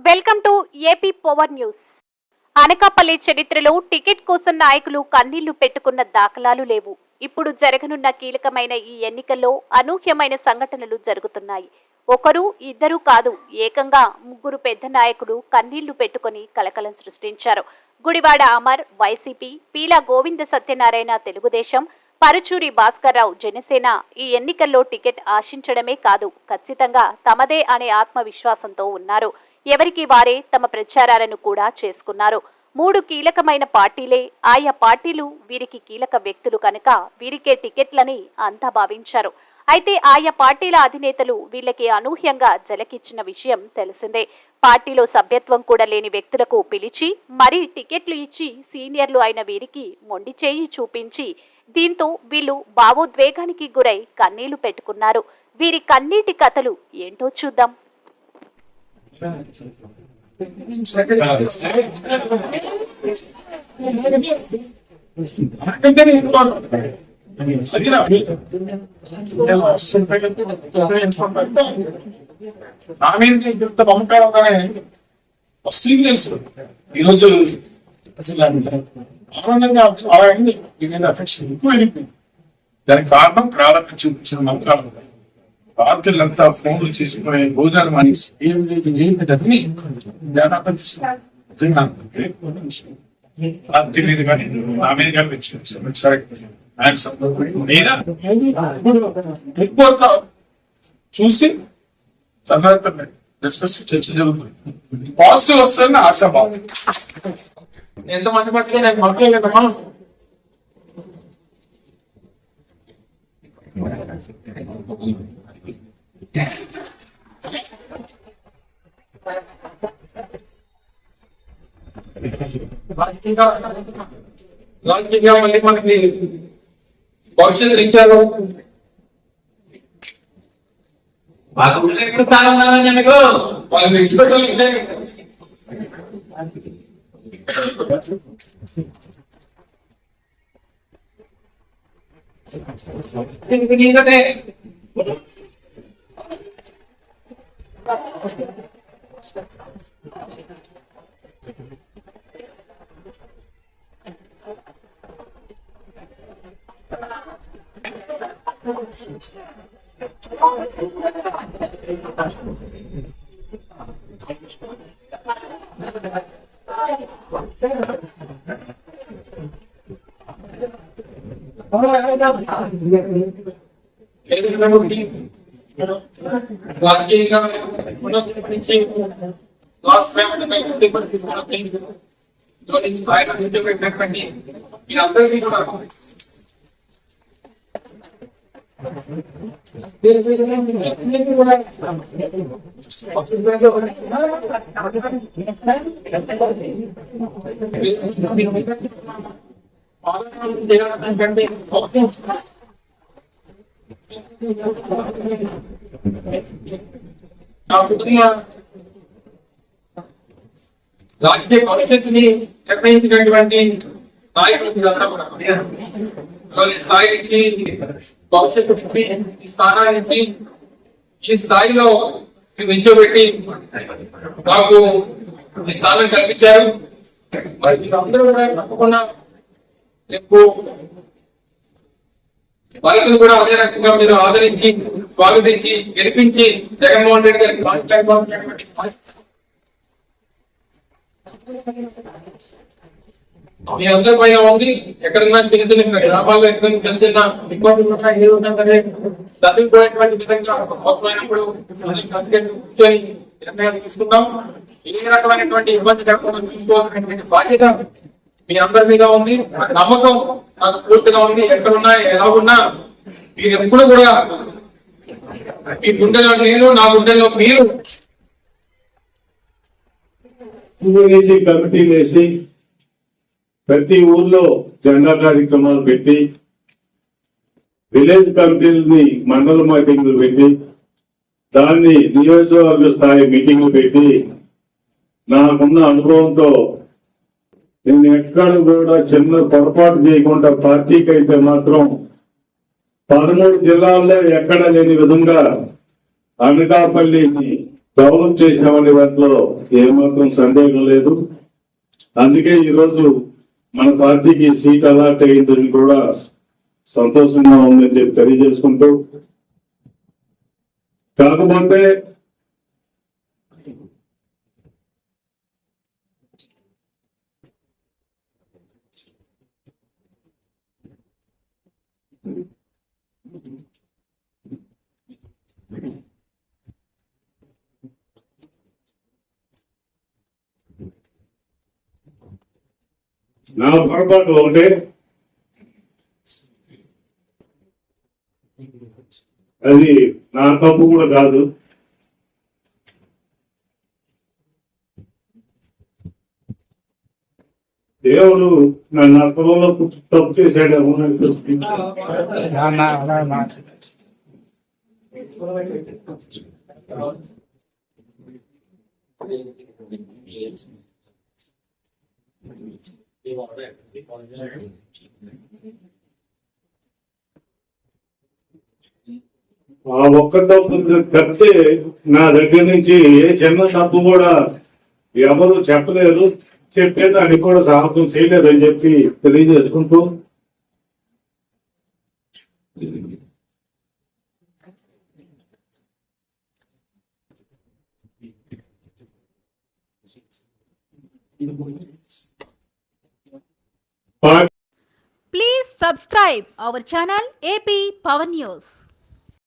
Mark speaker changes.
Speaker 1: Welcome to AP power news. Anakapalli చరిత్రలో ticket కోసం నాయకులు కన్నీళ్లు పెట్టుకున్న దాఖలాలు లేవు. ఇప్పుడు జరగనున్న కీలకమైన ఈ ఎన్నికల్లో అనూహ్యమైన సంఘటనలు జరుగుతున్నాయి. ఒకరు ఇద్దరు కాదు, ఏకంగా ముగ్గురు పెద్ద నాయకులు కన్నీళ్లు పెట్టుకుని కలకలం సృష్టించారు. గుడివాడ అమర్ వైసీపీ, పీలా గోవింద సత్యనారాయణ తెలుగుదేశం, పరుచూరి భాస్కర్రావు జనసేన ఈ ఎన్నికల్లో టికెట్ ఆశించడమే కాదు, ఖచ్చితంగా తమదే అనే ఆత్మవిశ్వాసంతో ఉన్నారు. ఎవరికి వారే తమ ప్రచారాలను కూడా చేసుకున్నారు. మూడు కీలకమైన పార్టీలే, ఆయా పార్టీలు వీరికి కీలక వ్యక్తులు కనుక వీరికే టికెట్లని అంతా భావించారు. అయితే ఆయా పార్టీల అధినేతలు వీళ్ళకి అనూహ్యంగా జలకిచ్చిన విషయం తెలిసిందే. పార్టీలో సభ్యత్వం కూడా లేని వ్యక్తులకు పిలిచి మరీ టికెట్లు ఇచ్చి సీనియర్లు అయిన వీరికి మొండి చేయి చూపించి, దీంతో వీళ్ళు భావోద్వేగానికి గురై కన్నీళ్లు పెట్టుకున్నారు. వీరి కన్నీటి కథలు ఏంటో చూద్దాం.
Speaker 2: నా మీద ఇంత నమ్మకాలుగానే ఫస్ట్ తెలుసు. ఈరోజు అసలు ఆనందంగా అలా అయింది. అఫెక్షన్ ఎక్కువ వెళ్ళిపోయింది. దానికి కారణం ప్రారంభం చూపించిన నమ్మకాలు. రాత్రులంతా ఫోన్లు చేసుకునే భోజనాలు మానేసి ఏం లేదు ఏంటి పార్టీ మీద కానీ నా మీద కానీ చూసి తర్వాత డిస్కస్ చర్చ జరుగుతుంది. పాజిటివ్ వస్తుందని ఆశాభావం. ఎంతమంది పట్ల నాకు మాట్లాడలేదమ్మా. రాజకీయంగా మళ్ళీ మనకి భవిష్యత్తు ఇచ్చారు. వాళ్ళు ఎక్స్పెక్ట్ రాజకీయ భవిష్యత్తుని నిర్ణయించినటువంటి నాయకులు స్థాయి నుంచి భవిష్యత్తు నుంచి ఈ స్థానాల నుంచి ఈ స్థాయిలో నిల్చోబెట్టి నాకు ఈ స్థానం కల్పించారు. మరి మీరందరూ కూడా తప్పకుండా రేపు రైతులు కూడా అదే రకంగా మీరు ఆదరించి స్వాగతించి గెలిపించి జగన్మోహన్ రెడ్డి గారికి మీ అందరి పైన ఉంది. ఎక్కడన్నా చిన్న చిన్న గ్రామాల్లో ఎక్కడ చిన్న చిన్న ఇబ్బందులు చదువుకోయేటువంటి విధంగా అవసరమైనప్పుడు కూర్చొని నిర్ణయాలు తీసుకుంటాం. ఏ రకమైనటువంటి ఇబ్బంది లేకుండా చూసుకోవాల్సినటువంటి బాధ్యత మీ అందరి మీద ఉంది. నమ్మకం నాకు పూర్తిగా ఉంది. ఎక్కడున్నా ఎలా ఉన్నా మీరు ఎప్పుడు కూడా మీ గుండెలో నేను, నా గుండెలో మీరు
Speaker 3: కమిటీలు వేసి ప్రతి ఊర్లో జెండా కార్యక్రమాలు పెట్టి విలేజ్ కమిటీలని మండల మీటింగ్లు పెట్టి దాన్ని నియోజకవర్గ స్థాయి మీటింగ్లు పెట్టి నాకున్న అనుభవంతో నేను ఎక్కడ కూడా చిన్న పొరపాటు చేయకుండా పార్టీకి అయితే మాత్రం 13 జిల్లాల్లో ఎక్కడ లేని విధంగా అనకాపల్లిని డెవలప్ చేశామనే దాంట్లో ఏమాత్రం సందేహం లేదు. అందుకే ఈరోజు మన పార్టీకి సీట్ అలాట్ అయిందని కూడా సంతోషంగా ఉందని చెప్పి తెలియజేసుకుంటూ, కాకపోతే నా పొరపాటు ఒకటే, అది నా తప్పు కూడా కాదు. దేవుడు నన్ను అర్థంలో తప్పు చేశాడేమో అనిపిస్తుంది. ఆ ఒక్క తప్పు తప్పితే నా దగ్గర నుంచి ఏ చిన్న తప్పు కూడా ఎవరు చెప్పలేరు, చెప్పేదానికి కూడా సాహసం చేయలేరు అని చెప్పి తెలియజేసుకుంటూ,
Speaker 1: Please subscribe our channel AP Power News.